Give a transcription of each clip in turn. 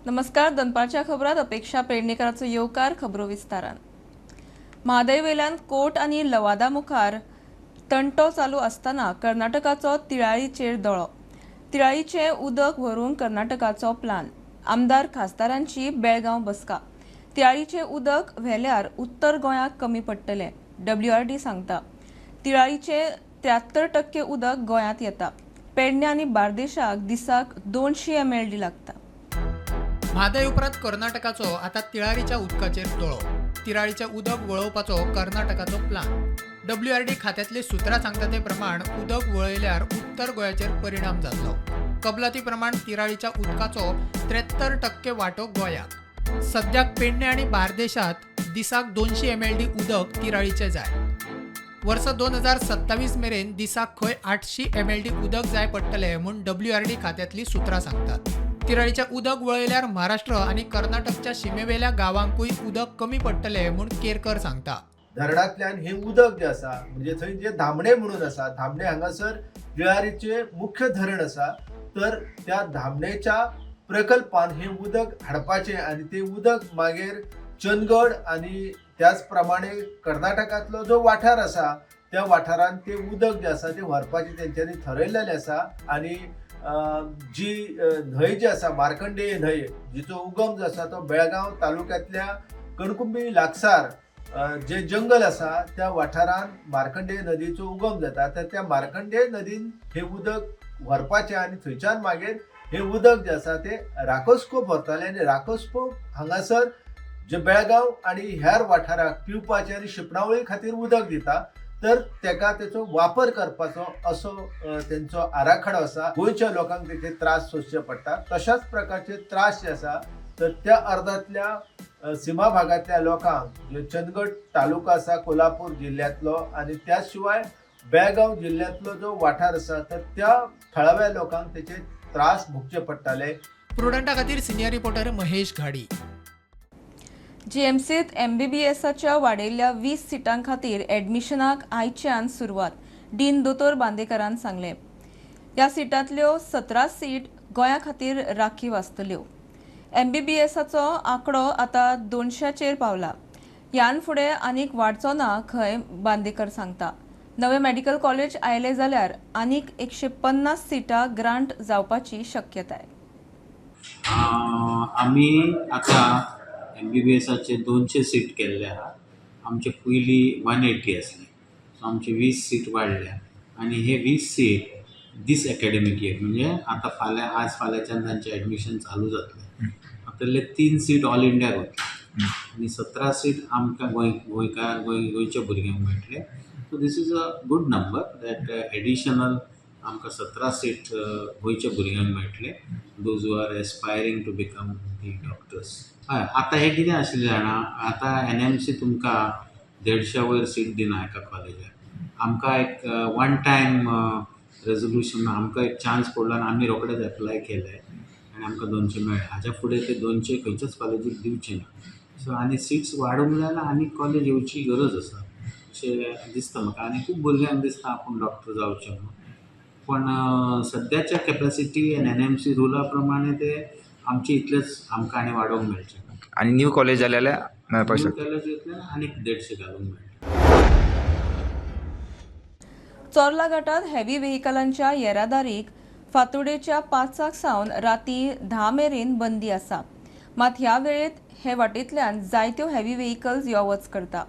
नमस्कार. दनपारच्या खबरात अपेक्षा पेडणेकरांचो येवकार. खबरो विस्तारान. म्हादय वेल्यान कोर्ट आनी लवादा मुखार तंटो चालू आसतना कर्नाटकाचो तिळाळीचेर दळो. तिळाळीचें उदक व्हरून कर्नाटकाचो प्लान. आमदार खासदारांची बेळगांव बसका. तिळाळीचें उदक व्हेल्यार उत्तर गोंयाक कमी पडटलें, WRD सांगता. तिळाळीचें 73% उदक गोंयांत येता. पेडणे आनी बार्देशाक दिसाक 200 mld लागता. म्हादय उपरांत कर्नाटकाचो आतां तिळारीच्या उदकाचेर दळो. तिळारीचें उदक वळोवपाचो कर्नाटकाचो प्लान. WRD खात्यांतले सुत्रां सांगता ते प्रमाण उदक वळयल्यार उत्तर गोंयाचेर परिणाम जातलो. कबलाती प्रमाण तिळारीच्या उदकाचो 73% वांटो गोंयाक. सद्याक पेडणे आनी बार्देशांत दिसाक 200 mld उदक तिळारीचें जाय. वर्स 2027 मेरेन दिसाक खंय 800 mld उदक जाय पडटलें म्हूण WRD खात्यांतली सुत्रां सांगतात. तिळारीचें उदक वळयल्यार महाराष्ट्र आनी कर्नाटकच्या शिमेवेल्या गांवांकूय उदक कमी पडटलें म्हूण केरकर सांगता. धरणांतल्यान हे उदक जे आसा म्हणजे थंय जे धामणे म्हणून आसा, धामणे हांगासर तिळारीचे मुख्य धरण आसा, तर त्या धामणेच्या प्रकल्पान हे उदक हाडपाचें आनी ते उदक मागीर चंदगड आनी त्याच प्रमाणे कर्नाटकांतलो जो वाठार आसा त्या वाठारांत ते उदक जे आसा ते व्हरपाचें तेंच्यांनी ठरयलेलें आसा. आनी जी न्हंय जी आसा मार्कंडेय न्हंय, जिचो उगम जो आसा तो बेळगांव तालुक्यांतल्या कणकुंबी लागसार जे जंगल आसा त्या वाठारांत मार्कंडेय नदीचो उगम जाता. तर त्या मार्कंडेय नदीन हे उदक व्हरपाचें आनी थंयच्यान मागीर हे उदक जे आसा ते राकोस्कोप व्हरताले. आनी राकोस्कोप हांगासर जे बेळगांव आनी हेर वाठाराक पिवपाचें आनी शिंपणावळी खातीर उदक दिता. तर तेका तेचो वापर करपाचो असो तेंचो आराखडो आसा. गोंयच्या लोकांक तेचे त्रास सोंसचे पडटा. तशाच प्रकारचे त्रास जे आसा तर त्या अर्दांतल्या सीमा भागांतल्या लोकांक जे चंदगड तालुका आसा कोल्हापूर जिल्ल्यांतलो आनी त्या शिवाय बेळगांव जिल्ल्यांतलो जो वाठार आसा तर त्या थळाव्या लोकांक तेचे त्रास भोगचे पडटाले. प्रुडंटा खातीर सिनियर रिपोर्टर महेश घाडी. GMCत MBBSच्या वाडयल्ल्या 20 सिटां खातीर एडमिशनाक आयच्यान सुरवात. डीन दोतोर बांदेकरान सांगलें. ह्या सिटांतल्यो 17 सीट गोंया खातीर राखीव आसतल्यो. MBBSचो आंकडो आतां 200चेर पावला. ह्यान फुडें आनीक वाडचो ना खंय बांदेकर सांगता. नवे मेडिकल कॉलेज आयले जाल्यार आनीक 150 सिटां ग्रांट जावपाची शक्यताय. आमी आतां MBBSचे 200 सीट केल्ले आहा. आमचे पयलीं 180 आसले, सो आमचे 20 सीट वाडल्या. आनी हे 20 सीट दीस एकाडेमीक इयर म्हणजे आतां फाल्यांच्यान तांचें एडमिशन चालू जातलें. तातूंतले 3 सीट ऑल इंडियाक वतले आनी 17 सीट आमकां गोंयच्या भुरग्यांक मेळटले. So this is a good number that additional आमकां 17 सीट गोंयच्या भुरग्यांक मेळटले. Those who are aspiring to become the doctors. हय, आतां हे कितें आशिल्लें जाणा, आतां NMC तुमकां 150 वयर सीट दिना एका कॉलेजाक. आमकां एक वन टायम रेजोल्युशन आमकां एक चान्स पडलो आनी आमी रोखडेच एप्लाय केले आनी आमकां 200 मेळ्ळे. हाच्या फुडें ते 200 खंयच्याच कॉलेजीक दिवचे ना. सो आनी सीट्स वाडूंक जाय आनी कॉलेज येवची गरज आसा अशें दिसता म्हाका. आनी खूब भुरग्यांक दिसता आपूण डॉक्टर जावचें म्हणून. पण सद्याच्या कॅपेसिटी आनी NMC रुला प्रमाणे ते आमचे इतलेच आमकां आनी वाडोवंक मेळचें. आणि न्यू कॉलेज जाल्यार मेळपाक न्यू शकता. कॉलेज येतलें आनीक 150 घालूंक मेळटलें. चोर्ला घाटात हेवी व्हेकलांच्या येरादारीक फांतोडेच्या 5 सावन राती 10 मेरेन बंदी आसा. मात ह्या वेळेत हे वाटेंतल्यान जायत्यो हेवी व्हेकल्स यो वच करता.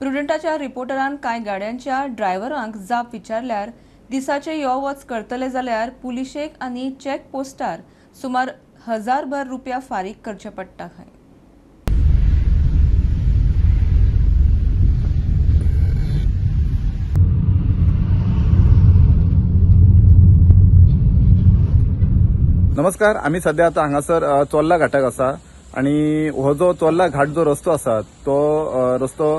प्रुडंटाच्या रिपोर्टरान कांय गाड्यांच्या ड्रायव्हरांक जाप विचारल्यार दिसाचे यो वच करतले जाल्यार पुलिशेक आनी चॅक पोस्टार सुमार 1000 भर रुपया फारीक करचे पडटा. खंय नमस्कार. आम्ही सध्या आता हांगासर चोर्ला घाटाक आसा आणि हो जो चोर्ला घाट जो रस्तो आसा तो रस्तो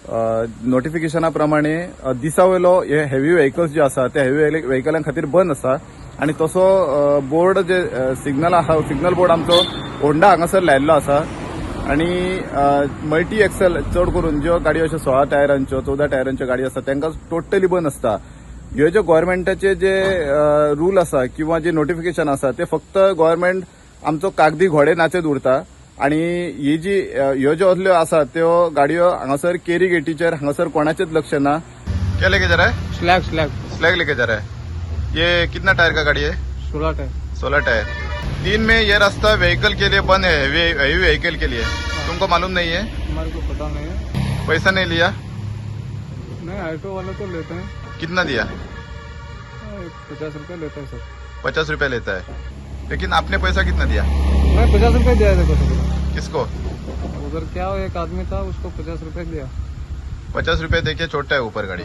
नोटिफिकेशना प्रमाणे दिसा वयलो हे हेवी व्हेकल्स जे आसा त्या हेवी व्हेकलां खातीर बंद आसा. आणि तसो बोर्ड जे सिग्नल आहा सिग्नल बोर्ड आमचो होंडा हांगासर लायल्लो आसा. आणि मल्टी एक्सेल चड करून ज्यो गाडयो अश्यो 16 टायरांच्यो 14 टायरांच्यो गाडयो आसा तांकां टोटली बंद आसता. ह्यो ज्यो गव्हर्मेंटाचे जे रूल आसा किंवा जे नोटिफिकेशन आसा ते फक्त गव्हर्मेंट आमचो कागदी घोडे नाचत उरता आणि ही जी ह्यो ज्यो असल्यो आसा त्यो गाडयो हांगासर केरी गेटीचेर हांगासर कोणाचेच लक्ष ना. क्या लेके जा रहा है? स्लैग लेके जा रहा है. ये कितना टायर का गाड़ी है? 16 टायर. 3 में ये रास्ता व्हीकल के लिए बंद है, हेवी व्हीकल के लिए. तुमको मालूम नहीं है? हमारे को पता नहीं है. पैसा नहीं लिया? नहीं, ऑटो वाले तो लेते हैं. कितना दिया? 50 रुपये लेता है सर. 50 रुपया लेता है. लेकिन आपने पैसा कितना दिया? मैं 50 रुपये दिया था किसी किसको? को. उधर क्या एक आदमी था, उसको 50 रुपये दिया. 50 रुपये देके छोड़ता है ऊपर गाड़ी.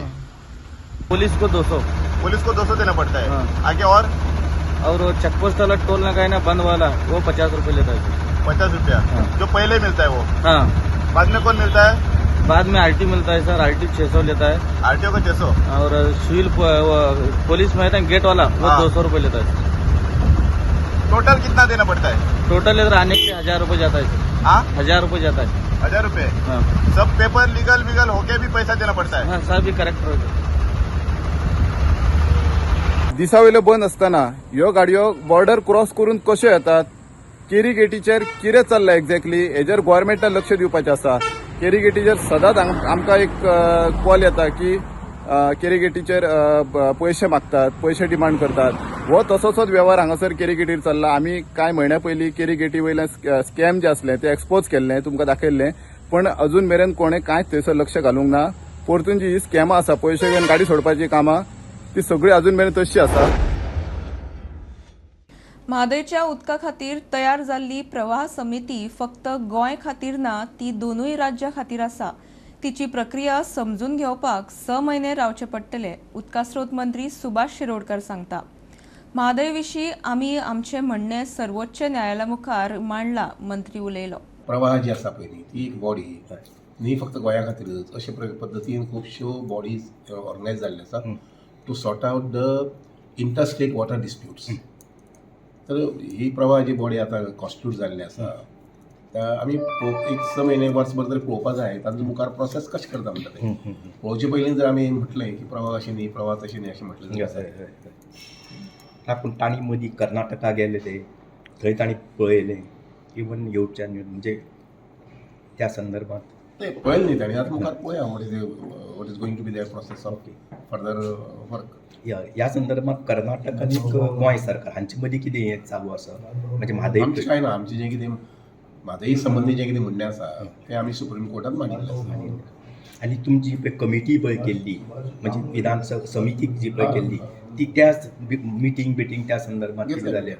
पुलिस को 200 पुलिस को 200 देना पड़ता है. हाँ. आगे और और चेक पोस्ट वाला टोल लगा है ना बंद वाला, वो 50 रुपये लेता है. 50 रुपया. हाँ. जो पहले मिलता है वो. हाँ, बाद में कौन मिलता है? बाद में आरटी मिलता है सर. आरटी 600 लेता है. आरटीओ का 600. और सिविल पुलिस में है ना गेट वाला, वो हाँ. 200 रुपये लेता है. टोटल कितना देना पड़ता है? टोटल इधर आने के लिए 1000 रुपये जाता है सर. हाँ, 1000 रुपये जाता है. 1000 रुपये. हाँ सब पेपर लीगल होके भी पैसा देना पड़ता है. हाँ, सब भी करेक्ट होता. दिसावेल्यो बंद असताना ह्यो गाडयो बॉर्डर क्रॉस करून कश्यो येतात? केरी गेटीचेर कितें चल्लां एक्झॅक्टली हेजेर गोव्हर्मेंटान लक्ष दिवपाचें आसा. केरी गेटीचेर सदांच आमकां एक कॉल येता की केरी गेटीचेर पयशे मागतात, पयशे डिमांड करतात. हो तसोच व्यवहार हांगासर केरी गेटीर चल्ला. आमी कांय म्हयन्या पयलीं केरी गेटी वयल्यान स्कॅम जे आसलें तें एक्सपोज केल्लें, तुमकां दाखयल्लें. पण अजून मेरेन कोणें कांयच थंयसर लक्ष घालूंक ना. परतून जी ही स्कॅमां आसा, पयशे घेवन गाडी सोडपाची कामां, ती सगळी अजून मेरेन तशी आसा. म्हादयच्या उदका खातीर तयार जाल्ली प्रवाह समिती फक्त गोंय खातीर ना, ती दोनूय राज्यां खातीर आसा. तिची प्रक्रिया समजून घेवपाक 6 म्हयने रावचे पडटले, उदका स्रोत मंत्री सुभाष शिरोडकर सांगता. म्हादय विशीं आमी आमचें म्हणणें सर्वोच्च न्यायालया मुखार मांडलां, मंत्री उलयलो. प्रवाह जी आसा पळय ती एक बॉडी न्ही फक्त गोंया खातीरच. अशे पद्दतीन खुबश्यो बॉडीज ऑर्गनायज जाल्ले आसात to sort out the interstate water disputes. तर ही प्रवाह जी बॉडी आतां कॉन्स्टिट्यूट जाल्ली आसा आमी एक 6 म्हयने वर्सभर तरी पळोवपा जाय तांचो मुखार प्रोसेस कशें करता म्हणटा तें पळोवचे पयलीं जर आमी म्हटलें की प्रवाह अशें न्ही, प्रवाह तशें न्ही अशें म्हटलें ना. पूण तांणी मदीं कर्नाटका गेले ते थंय तांणी पळयलें इवन येवच्यान म्हणजे त्या संदर्भात ते पळयलें न्ही तांणी. आतां मुखार पळोवया what is going to be there process of further work. ह्या संदर्भात कर्नाटक आनी गोंय सरकार हांचे मदीं कितें हें चालू आसा म्हणजे म्हादय आमचें कांय ना. आमचें जें कितें म्हादई संबंधी जें कितें म्हणणें आसा तें आमी सुप्रीम कोर्टांत मांडिल्लें आसा. आनी तुमची पळय कमिटी पळय केल्ली म्हणजे विधानसभा समिती जी पळय केल्ली ती त्याच मिटींग त्या संदर्भात कितें जालें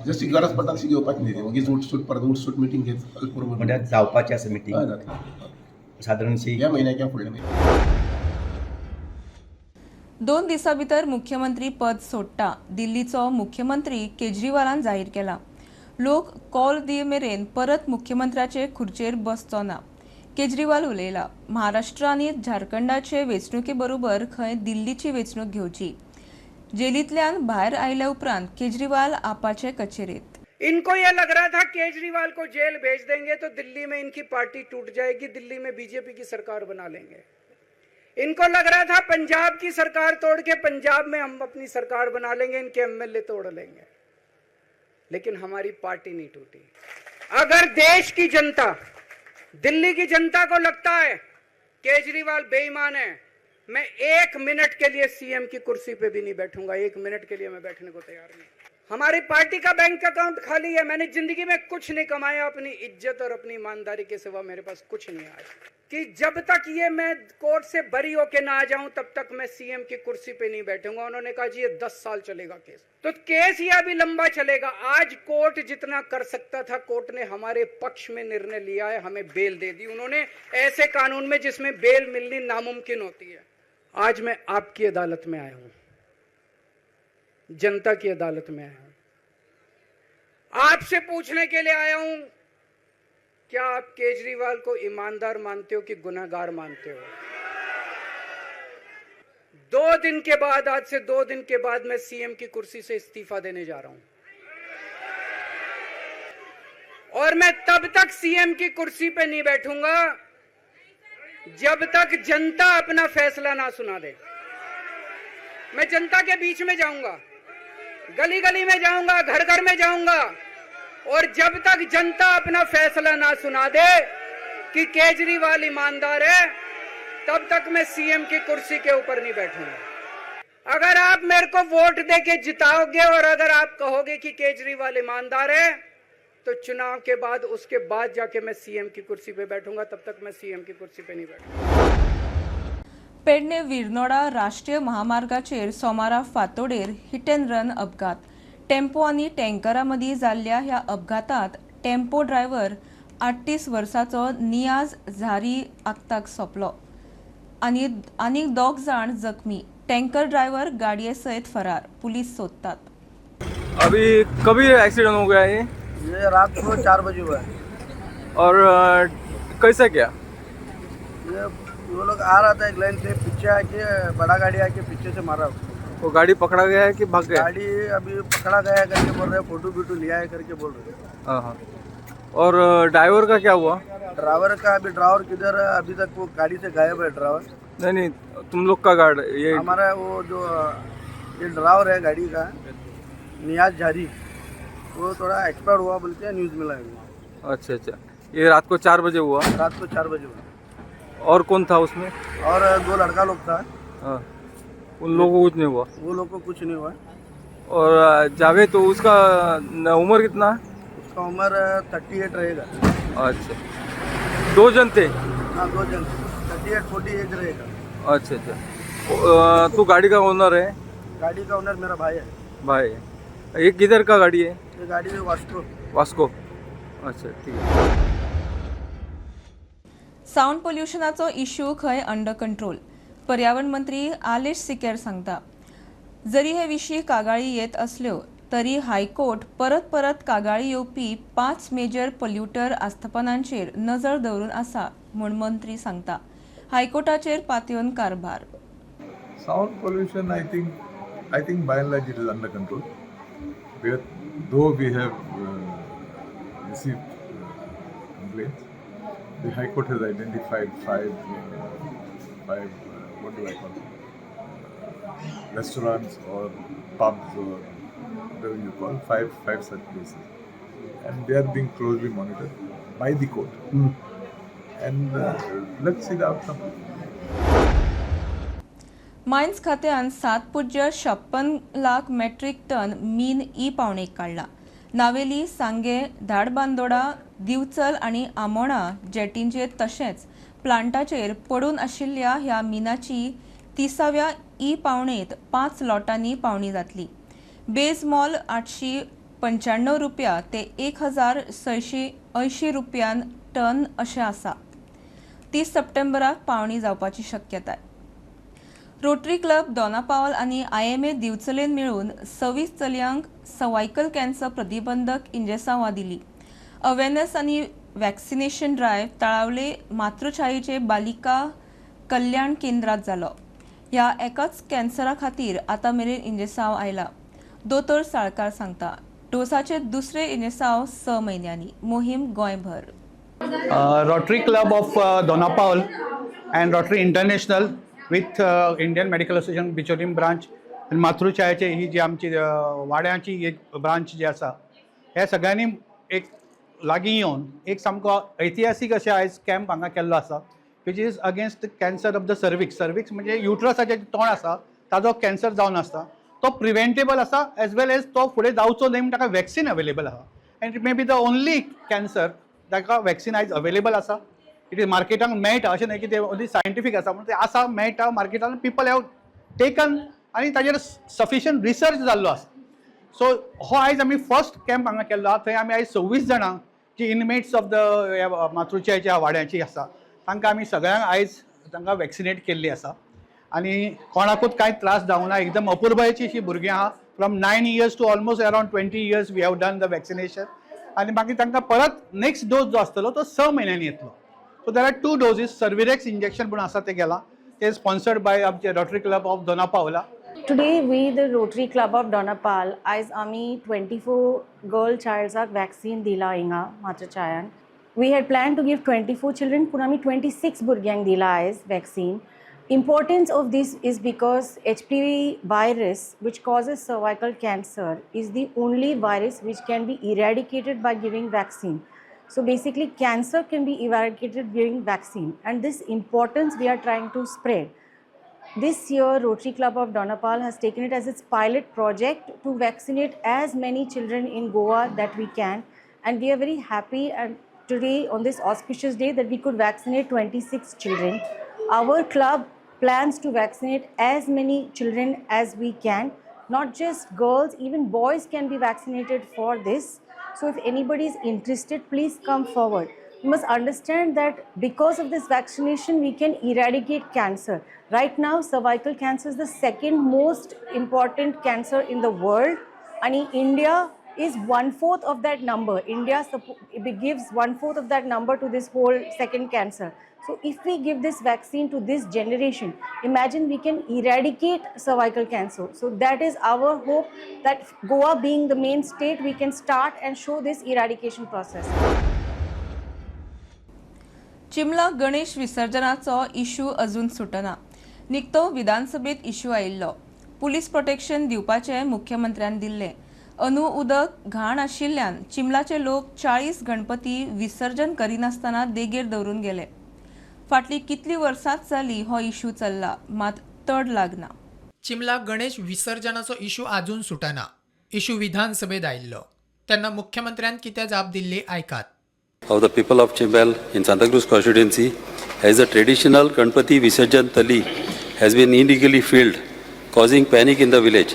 जशी गरज पडटा तशी घेवपाची न्ही. मागीर उठसूट मिटींग घेत म्हणजे जावपाची आसा मिटींग सादारणशी ह्या म्हयन्याक किंवा फुडल्या म्हयन्याक. 2 दिसां भितर मुख्यमंत्री पद सोडटा. दिल्लीचो मुख्यमंत्री केजरीवालान जाहीर केला. लोक कॉल दिये मेरेन परत मुख्यमंत्र्याचे खुर्चेर बसचो ना. केजरीवाल उलयला. महाराष्ट्र आनी झारखंडाचे वेंचणुके बरोबर खंय दिल्लीची वेंचणूक घेवची. जेलींतल्यान भायर आयल्या उपरांत केजरीवाल आपाचे कचेरेत. इनको ये लग रहा था केजरीवाल को जेल भेज देंगे तो दिल्ली में इनकी पार्टी टूट जाएगी, दिल्ली में बीजेपी की सरकार बना लेंगे. इनको लग रहा था पंजाब की सरकार तोड़ के पंजाब में हम अपनी सरकार बना लेंगे, इनके एमएलए तोड़ लेंगे. लेकिन हमारी पार्टी नहीं टूटी. अगर देश की जनता, दिल्ली की जनता को लगता है केजरीवाल बेईमान है, मैं 1 मिनट के लिए सीएम की कुर्सी पे भी नहीं बैठूंगा. 1 मिनट के लिए मैं बैठने को तैयार नहीं. हमारी पार्टी का बैंक अकाउंट खाली है. मैंने जिंदगी में कुछ नहीं कमाया, अपनी इज्जत और अपनी ईमानदारी के सिवा मेरे पास कुछ नहीं आया. कि जब तक ये मैं कोर्ट से बरी होके ना आ जाऊं तब तक मैं सीएम की कुर्सी पे नहीं बैठूंगा. उन्होंने कहा जी ये 10 साल चलेगा केस. तो केस ये अभी लंबा चलेगा. आज कोर्ट जितना कर सकता था कोर्ट ने हमारे पक्ष में निर्णय लिया है, हमें बेल दे दी उन्होंने ऐसे कानून में जिसमें बेल मिलनी नामुमकिन होती है. आज मैं आपकी अदालत में आया हूं, जनता की अदालत में आया हूं. आपसे पूछने के लिए आया हूं, क्या आप केजरीवाल को ईमानदार मानते हो कि गुनहगार मानते हो? 2 दिन के बाद, आज से 2 दिन के बाद मैं सीएम की कुर्सी से इस्तीफा देने जा रहा हूं. और मैं तब तक सीएम की कुर्सी पे नहीं बैठूंगा जब तक जनता अपना फैसला ना सुना दे. मैं जनता के बीच में जाऊंगा, गली गली में जाऊंगा, घर घर में जाऊंगा और जब तक जनता अपना फैसला ना सुना दे कि केजरीवाल ईमानदार है, तब तक मैं सीएम की कुर्सी के ऊपर नहीं बैठूंगा। अगर आप मेरे को वोट देके जिताओगे और अगर आप कहोगे कि केजरीवाल ईमानदार है, तो चुनाव के बाद उसके बाद जाके मैं सीएम की कुर्सी पे बैठूंगा, तब तक मैं सीएम की कुर्सी पे नहीं बैठूंगा। पेडणे विरनोडा राष्ट्रीय महामार्गाचेर सोमारा फांतोडेर हिट अँड रन अपघात। टेम्पो आनी टँकरा मदीं जाल्ल्या ह्या अपघातांत टेम्पो ड्रायव्हर 38 वर्सांचो नियाज झारी आगताक सोंपलो आनी दोग जाण जखमी। टँकर ड्रायव्हर गाडये सयत फरार। पुलीस सोदतात। अभी कभी एक्सीडेंट हो गया है ये रात को 4 बजे हुआ है। और कैसे क्या? ये वो लोग आ रहा था एक लाइन से, पीछे आके बड़ा गाड़ी आके पीछे से मारा उसको। वो गाड़ी पकड़ा गया है कि भाग गया? गाड़ी अभी पकड़ा गया करके बोल रहे हैं, फोटो बीटू लिया है करके बोल रहे हैं। हाँ। और ड्राइवर का क्या हुआ? ड्राइवर का अभी ड्राइवर किधर है, अभी तक वो गाड़ी से गायब है ड्राइवर। नहीं, तुम लोग का गाड़ी ये हमारा वो जो ये ड्राइवर है गाड़ी का नियाज झारी, वो थोड़ा एक्सपायर हुआ बोलते हैं, न्यूज़ मिला है। अच्छा, ये रात को 4 बजे हुआ? रात को 4 बजे हुआ। और कौन था उसमें? और 2 लड़का लोग था। हाँ, उन लोगों को कुछ नहीं हुआ? वो लोग को कुछ नहीं हुआ। और जावेद तो उसका उम्र कितना है? उसका उम्र 38 रहेगा। अच्छा, 2 जन थे? हाँ, 2 जन, 38-40 एज रहेगा। अच्छा। तू गाड़ी का ओनर है? गाड़ी का ओनर मेरा भाई है। भाई, ये किधर का गाड़ी है? ये गाड़ी है वास्को। अच्छा, ठीक है। साऊंड पोल्युशनाचो इश्यू खंय अंडर कंट्रोल। पर्यावरण मंत्री आलेश सिकेर सांगता, जरी हे विशीं कागाळी येत असल्यो तरी हायकोर्ट परत कागाळी येवपी 5 मेजर पोल्युटर आस्थापनांचेर नजर दवरून आसा म्हूण मंत्री सांगता। हायकोर्टाचेर पातयेवन कारभार। Sound pollution, I think by and large it is under control. Though we have received complaints, the High Court has identified five what do I call them? Restaurants or pubs or whatever you call, five such places, and they are being closely monitored by the court. And let's see the outcome. Mines खात्यान 7.56 lakh metric ton मीन पावणेक काढला। नावेली, सांगे, धाडबांदोडा, दिवचल आणि आमोणा जेटींचेर तशेंच प्लांटाचेर पडून आशिल्ल्या ह्या मिनाची 30व्या पावणेत 5 लॉटांनी पावणी जातली। Beige mall 895 रुपया ते 1680 रुपयान टन अशें आसा। 30 सप्टेंबराक पावणी जावपाची शक्यताय। रोटरी क्लब दोनापावल आणि IMA दिवचलेन मिळून 26 चलयांक सर्वायकल कॅन्सर प्रतिबंधक इंजेक्शनां दिली। अवेरनेस आणि वॅक्सिनेशन ड्रायव्ह तळावले मातृछायेचे बालिका कल्याण केंद्रात जालो। ह्या एकाच कॅन्सरा खातीर आतां मेरेन इंजेक्शन आयला। दोतोर साळकार सांगता, डोसाचे दुसरे इंजेक्शन 6 म्हयन्यांनी। मोहीम गोंयभर। Rotary Club of Donapal and Rotary International with Indian Medical Association Bicholim branch आणि मातृछायेची ही जी आमची वाड्याची एक ब्रांच जी आसा, हे सगळ्यांनी एक लागीं येवन एक सामको ऐतिहासीक अशें आयज कॅम्प हांगा केल्लो आसा, which is against cancer of the cervix म्हणजे युट्रसाचें तोंड आसा ताजो कॅन्सर जावन आसता, तो प्रिवेंटेबल आसा एज वेल एज तो फुडें जावचो न्हय ताका वॅक्सीन अवेलेबल आहा। End it may be the only cancer ताका वॅक्सीन आयज अवेलेबल आसा। इट इज मार्केटाक मेळटा अशें न्हय की ते ओन्ली सायंटिफीक आसा, पूण ते आसा, मेळटा मार्केटान, पीपल हॅव टेकन आनी ताजेर सफिशियंट रिसर्च जाल्लो आसा। सो हो आयज आमी फर्स्ट कॅम्प हांगा केल्लो आहा। थंय आमी आयज 26 जाणां जी इनमेट्स ऑफ द मातृछायेच्या वाड्याची आसा तांकां आमी सगळ्यांक आयज तांकां वॅक्सिनेट केल्ली आसा आनी कोणाकूच कांय त्रास जावं ना। एकदम अपुर्बायेची अशीं भुरगीं आहा, from 9 years to almost around 20 years we have done the vaccination. आनी मागीर तांकां परत नेक्स्ट डोस जो आसतलो तो 6 म्हयन्यांनी येतलो। So there are 2 doses. Cervirex injection पण आसा ते गेला, ते स्पॉन्सर्ड बाय आमचे Rotary club of Donapaula. Today we the Rotary Club of Donapal आयज आमी 24 गर्ल चाइल्ड्साक वॅक्सीन दिला हिंगा मातृछायान। We had planned to give 24 children, पूण आमी 26 भुरग्यांक दिला आयज vaccine. Importance of this is because HPV virus, which causes cervical cancer, is the only virus which can be eradicated by giving vaccine. So basically, cancer can be eradicated giving vaccine, and this importance we are trying to spread. This year, Rotary Club of Donapal has taken it as its pilot project to vaccinate as many children in Goa that we can, and we are very happy and today on this auspicious day that we could vaccinate 26 children. Our club plans to vaccinate as many children as we can, not just girls, even boys can be vaccinated for this. So if anybody is interested, please come forward. You must understand that because of this vaccination, we can eradicate cancer. Right now, cervical cancer is the second most important cancer in the world, and in India is 1/4 of that number. India gives 1/4 of that number to this whole second cancer. So if we give this vaccine to this generation, imagine we can eradicate cervical cancer. So that is our hope, that Goa being the main state, we can start and show this eradication process. चिमला गणेश विसर्जनाचो issue अजून सुटना. निकतो विधानसभेत issue आयिल्लो. Police protection दिवपाचे मुख्यमंत्र्यान दिल्ले. अनु उदक घाण आशिल्ल्यान चिमलाचे लोक 40 गणपती विसर्जन करिनासतना देगेर दवरून गेले. फाटली कितली वर्सांच जाली हो इश्यू चल्ला, मात तड लागना. चिमला गणेश विसर्जनाचो इश्यू आजून सुटना. इश्यू विधानसभेत आयिल्लो तेन्ना मुख्यमंत्र्यान कितें जाप दिल्ली आयकात. Of the people of Chimbal in Santa Cruz constituency, as the traditional Ganpati Visarjan Tali has been illegally filled, causing panic in the village.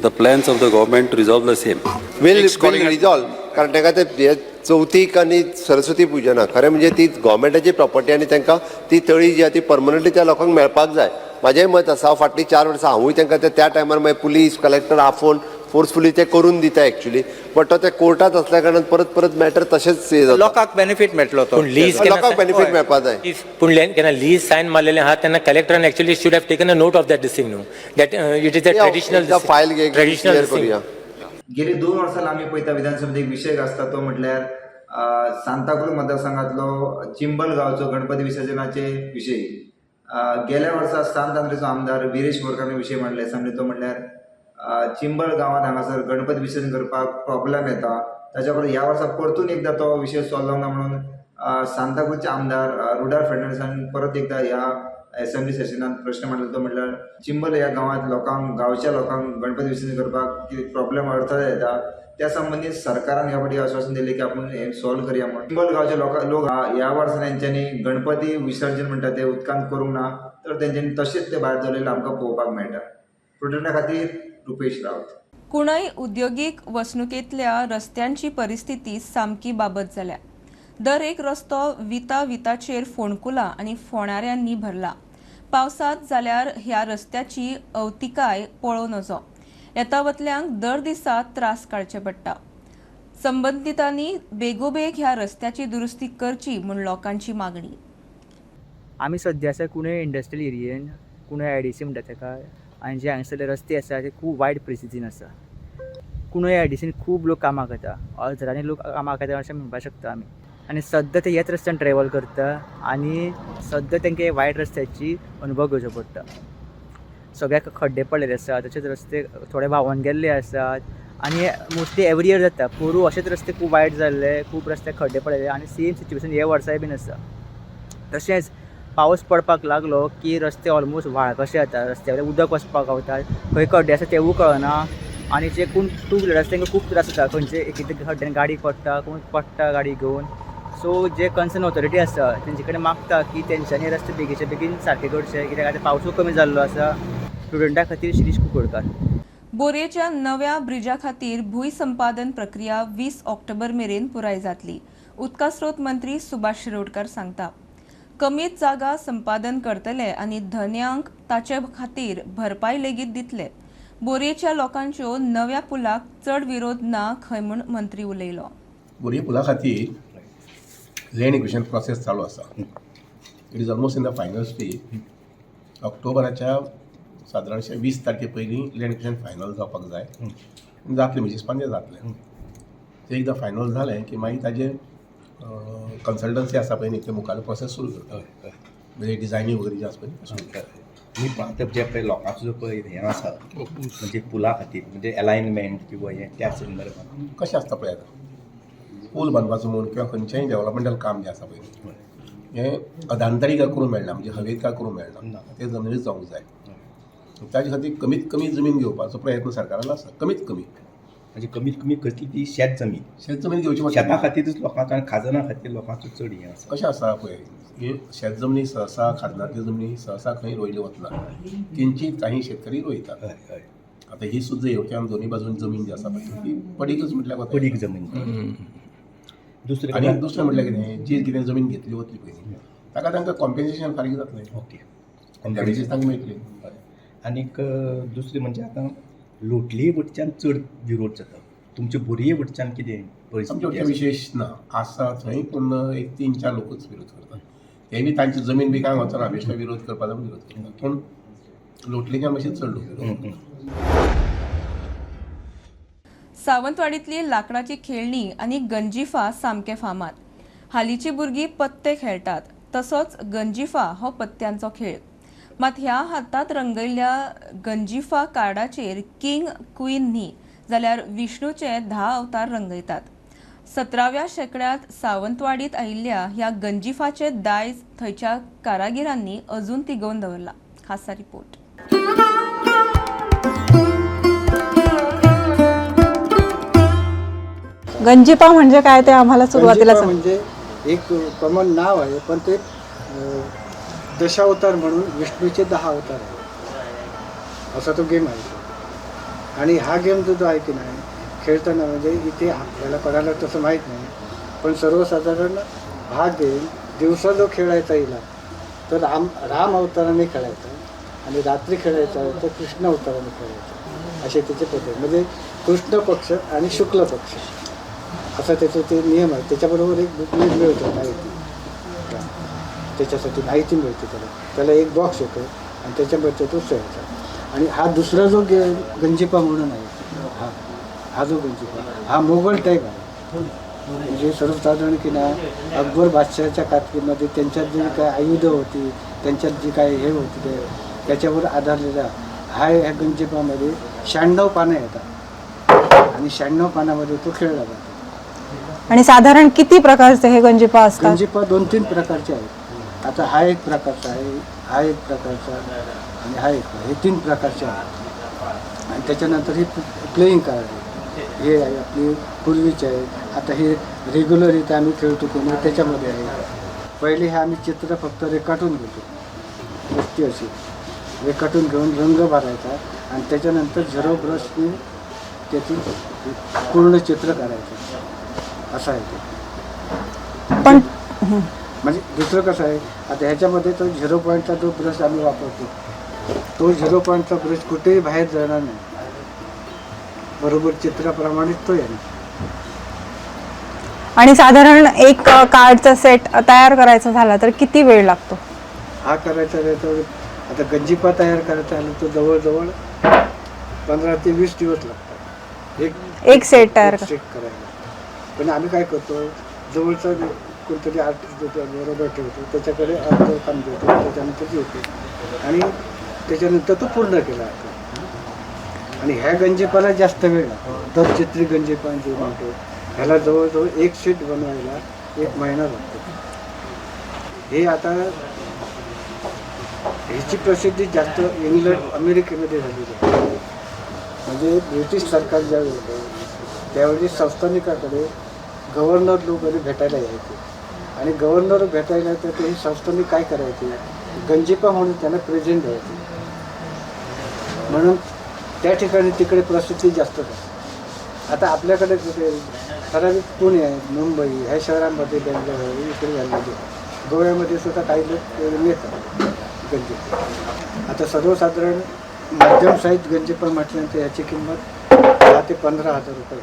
The plans of the government to resolve the same. Will resolve. कारण ताका ते चवथीक आनी सरस्वती पुजना खरें म्हणजे ती गव्हर्मेंटाची property आनी तांकां ती तळी जी आहा ती परमनंटली त्या लोकांक मेळपाक जाय. म्हाजेंय मत आसा फाटलीं 4 वर्सां हांवूय तांकां त्या टायमार मागीर पुलीस कलेक्टर आफोवन फोर्सफुली ते करून दिता एक्चुअली, बट तो ते कोर्टात असल्या कारणान परत मॅटर तशेंच लोकांक बेनिफीट मेळटलो तो. लोकांक बेनिफीट मेळपाक जाय. पूण केन्ना लीज सायन मारलेलें आहा तेन्ना कलेक्टरान actually should have taken a note of that decision न्हू, that it is a traditional file clear करूया. गेली 2 वर्सां आमी पळयता विधानसभेत एक विशय आसता तो म्हटल्यार सांताक्रूज मतदारसंघातलो चिंबल गांवचो गणपती विसर्जनाचे विशय. गेल्या वर्सा सांत आंद्रेचो आमदार विरेश बोरकारान विशय मांडले सांगले तो म्हटल्यार चिंबल गांवांत हांगासर गणपती विसर्जन करपाक प्रॉब्लेम येता, ताच्या परस ह्या वर्सा परतून एकदा तो विशय सॉल्व जावंक ना म्हणून सांताक्रूजचे आमदार रुडार फर्नांडिसान परत एकदा ह्या असेंब्ली सेशनात प्रश्न मांडलो तो म्हटल्यार चिंबल ह्या गांवांत गांवच्या लोकांक गणपती विसर्जन करपाक कितें प्रॉब्लेम अडथळे येता त्या संबंधीत सरकारान ह्या फावटी आश्वासन दिलें की आपण हे सॉल्व करया म्हणून. चिंबल गांवचे लोक ह्या वर्सान तेंच्यांनी गणपती विसर्जन म्हणटा ते उदकांत करूंक ना, तर तेंच्यांनी तशेंच ते भायर दवरलेले आमकां पळोवपाक मेळटा. प्रोटेक्शना खातीर रुपेश रावत. कुणय उद्योगीक वसणुकेंतल्या रस्त्यांची परिस्थिती सामकी बाबत जाल्या. दर एक रस्तो विताचेर फोणकुलां आनी फोणाऱ्यांनी भरला. पावसांत जाल्यार ह्या रस्त्याची अवतिकाय पळोवन वचो. येतावतल्यांक दर दिसा त्रास काडचे पडटा. संबंधितांनी बेगोबेग ह्या रस्त्याची दुरुस्ती करची म्हूण लोकांची मागणी. आमी सध्या आसा कुणय इंडस्ट्रियल एरियेन, कुणय आयडीसी म्हणटा ताका, आनी जे हांगासरले रस्ते आसा ते खूब वायट परिस्थितीन आसा. कुणय आयडीसीन खूब लोक कामाक येता, हजारांनी लोक कामाक येता अशें म्हणपाक शकता आमी. आनी सद्दां ते ह्याच रस्त्यान ट्रॅवल करता आनी सद्दां तांकां वायट रस्त्याची अनुभव घेवचो पडटा. सगळ्याक खड्डे पडलेले आसा, तशेंच रस्ते थोडे व्हांवून गेल्ले आसात आनी मोस्टली एवरी इयर जाता. पोरू अशेंच रस्ते खूब वायट जाल्ले, खूब रस्त्याक खड्डे पडलेले आनी सेम सिच्युएशन हे वर्साय बीन आसा. तशेंच पावस पडपाक लागलो की रस्ते ऑलमोस्ट व्हाळ कशे जाता, रस्त्यार उदक वचपाक गावता, खंय खड्डे आसा तेवूय कळना आनी जे कोण टू व्हिलर आसा तांकां खूब त्रास जाता. खंयचे एक खड्ड्यान गाडी पडटा, कोण पडटा गाडी घेवन. सो जे कन्सर्न ऑथॉरिटी आसा तेंचे कडेन मागता की तेंच्यांनी रस्ते बेगीचे बेगीन सारके करचे, कित्याक आतां पावसूय कमी जाल्लो आसा. स्टुडंटां खातीर शिरीष कुंकळकार. बोरयेच्या नव्या ब्रिजा खातीर भूंय संपादन प्रक्रिया 20 ऑक्टोबर मेरेन पुराय जातली. उदका स्रोत मंत्री सुभाष शिरोडकार सांगता. कमीत जागा संपादन करतले आनी धन्यांक ताचे खातीर भरपाय लेगीत दितले. बोरयेच्या लोकांच्यो नव्या पुलाक चड विरोध ना खंय म्हूण मंत्री उलयलो. बोरये पुला खातीर लँड एक्विजिशन प्रोसेस चालू आसा. It is almost in the final stage. ऑक्टोबराच्या सादारणशे 20 तारखे पयलीं लँड एक्विजिशन फायनल जावपाक जाय. जातलें म्हणजे स्पंदे जातलें. तें एकदां फायनल जालें की मागीर ताजें कन्सल्टन्सी आसा पळय न्ही ते मुखार प्रोसेस सुरू करता. म्हणजे डिजायनींग वगैरे जे आसा पळय मी पाहता जे पळय लोकांचो जो पळय हें आसा म्हणजे पुला खातीर म्हणजे अलायनमेंट किंवा हें त्या संदर्भात कशें आसता पळय आतां पूल बांदपाचो म्हूण किंवा खंयचेंय डेव्हलपमेंटल काम जें आसा पळय हें अधांतरी काय करूंक मेळना म्हणजे हवेत काय करूंक मेळना तें जमनीर जावंक जाय ताजे खातीर कमीत कमी जमीन घेवपाचो प्रयत्न सरकारान आसा कमीत कमी म्हणजे कमीत कमी कसली ती शेत जमीन घेवची शेता खातीरच लोकांचो आनी खाजना खातीर लोकांचो चड हें आसा कशें आसा पळय हे शेत जमनी सहसा खाजनातल्यो जमनी सहसा खंय रोयल्यो वतना किंचीत काही शेतकरी रोयतात आतां ही सुद्दां येवच्यान दोनी बाजून जमीन जी आसा पळय ती पडीकच म्हटल्यार पडीक जमीन दुसरें म्हटल्यार कितें जी कितें जमीन घेतली वतली पळय ताका तांकां कॉम्पेन्सेशन फारीक जातलें ओके डॅमेजीस तांकां मेळटली आनीक दुसरें म्हणजे आतां लोटली वटच्यान चड विरोध जाता तुमचे बोरये वटच्यान कितें परिस्थिती विशेष ना आसा थंय पूण एक 3-4 लोकूच विरोध करतात तेय बी तांची जमीन बी कांय वचना बेश्टे विरोध करपाक विरोध करतात पूण लोटलीच्या मातशें चड लोक विरोध करतात सावंतवाडीतली लाकडाची खेळणी आणि गंजीफा सामके फामाद हालींची भुरगीं पत्ते खेळटात तसोच गंजीफा हो पत्त्यांचो खेळ मात ह्या हातात रंगयल्ल्या गंजीफा कार्डाचेर किंग क्वीन न्ही जाल्यार विष्णूचे 10 अवतार रंगयतात 17व्या शेंकड्यात सावंतवाडीत आयिल्ल्या ह्या गंजीफाचे दायज थंयच्या कारागिरांनी अजून तिगोवन दवरला खासा रिपोर्ट गंजीफा म्हणजे काय ते आम्हाला सुरुवातीला म्हणजे एक कॉमन नाव आहे पण ते दशावतार म्हणून विष्णूचे 10 अवतार आहे असा तो गेम आहे आणि हा गेम जो आहे की नाही खेळताना म्हणजे इथे आपल्याला कोणाला तसं माहीत नाही पण सर्वसाधारण हा गेम दिवसा जो खेळायचा येईल तर राम अवताराने खेळायचा आणि रात्री खेळायचा तर कृष्ण अवताराने खेळायचा असे त्याचे पद्धत म्हणजे कृष्ण पक्ष आणि शुक्ल पक्ष असा त्याचे ते नियम आहे त्याच्याबरोबर एक बुकलेट मिळतं माहिती त्याच्यासाठी माहिती मिळते त्याला एक बॉक्स येतो आणि त्याच्यामध्ये तो खेळायचा आणि हा दुसरा जो गंजीफा म्हणून आहे हा जो गंजीफा हा मोगल टाईप आहे म्हणजे सर्वसाधारण की ना अकबर बादशहाच्या कारकिर्दीमध्ये त्यांच्यात जी काय आयुधं होती त्यांच्यात जी काय हे होती त्याच्यावर आधारलेला हा ह्या गंजीफामध्ये 96 पानं येतात आणि 96 पानामध्ये तो खेळला जातो आणि साधारण किती प्रकारचे हे गंजीफा असतात गंजीफा 2-3 प्रकारचे आहेत आता हा एक प्रकारचा आहे हा एक प्रकारचा आणि हा एक हे 3 प्रकारचे आहेत आणि त्याच्यानंतर हे प्लेईंग कार्ड आहे हे आहे आपली पूर्वीचे आहे आता हे रेग्युलर इथे आम्ही खेळतो कोणी त्याच्यामध्ये आहे पहिले हे आम्ही चित्र फक्त रेखाटून घेतो वस्ती अशी रेखाटून घेऊन रंग भरायचा आणि त्याच्यानंतर झिरो ब्रशने त्याची पूर्ण चित्र काढायचं असं आहे ते पण म्हणजे दुसरं कसं आहे आता ह्याच्यामध्ये तो 0 पॉईंटचा जो ब्रश आम्ही वापरतो तो 0 पॉईंटचा ब्रश कुठेही बाहेर जाणार नाही बरोबर चित्राप्रमाणेच तो येणार आणि साधारण एक कार्डचा सेट तयार करायचा झाला तर किती वेळ लागतो हा करायचा तर आता गंजीफा तयार करायचा आला तर जवळजवळ 15 ते 20 दिवस लागतात एक सेट तयार करायला पण आम्ही काय करतो जवळचा कोणतरी आर्टिस्ट बरोबर ठेवतो त्याच्याकडे अर्ध काम देतो त्याच्यानंतर येतो आणि त्याच्यानंतर तो पूर्ण केला जातो आणि ह्या गंजीफाला जास्त वेळ लागतो दरचित्री गंजीफा जे म्हणतो ह्याला जवळजवळ एक सीट बनवायला 1 महिना लागतो हे आता ह्याची प्रसिद्धी जास्त इंग्लंड अमेरिकेमध्ये झालेली आहे म्हणजे ब्रिटिश सरकार ज्यावेळी होतं त्यावेळी संस्थानिकाकडे गव्हर्नर लोक भेटायला यायचे आणि गव्हर्नर भेटायला तर ते संस्थानिक काय करायचे गंजीफा म्हणून त्यांना प्रेझेंट द्यायचे म्हणून त्या ठिकाणी तिकडे प्रसिद्धी जास्त झाली आता आपल्याकडे कुठे ठराविक पुणे आहे मुंबई ह्या शहरांमध्ये बेंगलोर इकडे झालेली गोव्यामध्ये सुद्धा काही लोक येतात गंजीफा आता सर्वसाधारण मध्यम साईज गंजीफा म्हटल्यानंतर याची किंमत 10 ते 15,000 रुपये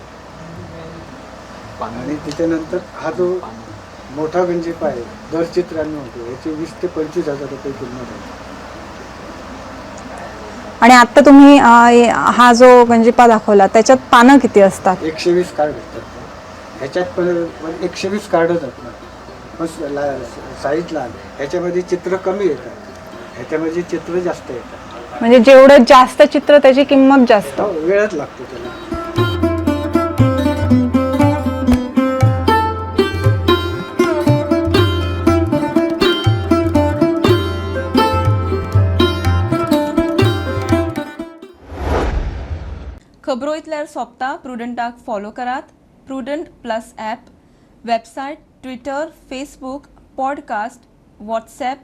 आणि त्याच्यानंतर हा जो मोठा गंजीफा आहे दर चित्रांनी होतो याची 20 ते 25,000 रुपये किंमत आहे आणि आता तुम्ही हा जो गंजीफा दाखवला त्याच्यात पानं किती असतात 120 कार्ड असतात ह्याच्यात पण 120 कार्ड असतात पण साईज लहान ह्याच्यामध्ये चित्र कमी येतात ह्याच्यामध्ये चित्र जास्त येतात. म्हणजे जेवढं जास्त चित्र त्याची किंमत जास्त. वेळच लागतो त्याला. खबरो इतल्यार सोंपता. प्रुडंटाक फॉलो करात. Prudent plus app, website, Twitter, Facebook, podcast, WhatsApp,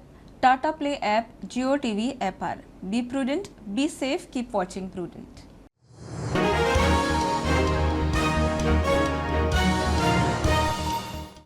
Tata play app, Jio TV ॲपार. Be Prudent, be safe, keep watching prudent.